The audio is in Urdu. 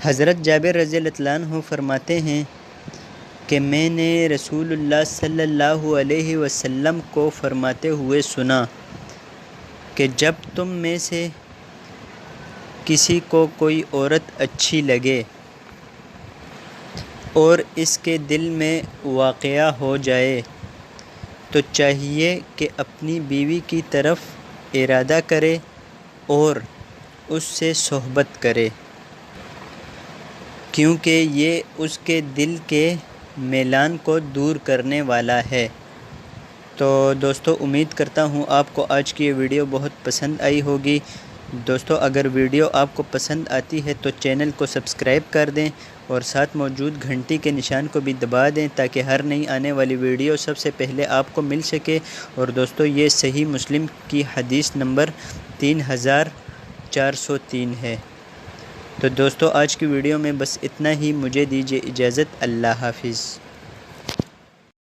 حضرت جابر رضی اللہ عنہ فرماتے ہیں کہ میں نے رسول اللہ صلی اللہ علیہ وسلم کو فرماتے ہوئے سنا کہ جب تم میں سے کسی کو کوئی عورت اچھی لگے اور اس کے دل میں واقعہ ہو جائے تو چاہیے کہ اپنی بیوی کی طرف ارادہ کرے اور اس سے صحبت کرے، کیونکہ یہ اس کے دل کے میلان کو دور کرنے والا ہے۔ تو دوستو، امید کرتا ہوں آپ کو آج کی یہ ویڈیو بہت پسند آئی ہوگی۔ دوستو، اگر ویڈیو آپ کو پسند آتی ہے تو چینل کو سبسکرائب کر دیں اور ساتھ موجود گھنٹی کے نشان کو بھی دبا دیں تاکہ ہر نئی آنے والی ویڈیو سب سے پہلے آپ کو مل سکے۔ اور دوستو، یہ صحیح مسلم کی حدیث نمبر 3403 ہے۔ تو دوستو، آج کی ویڈیو میں بس اتنا ہی، مجھے دیجیے اجازت، اللہ حافظ۔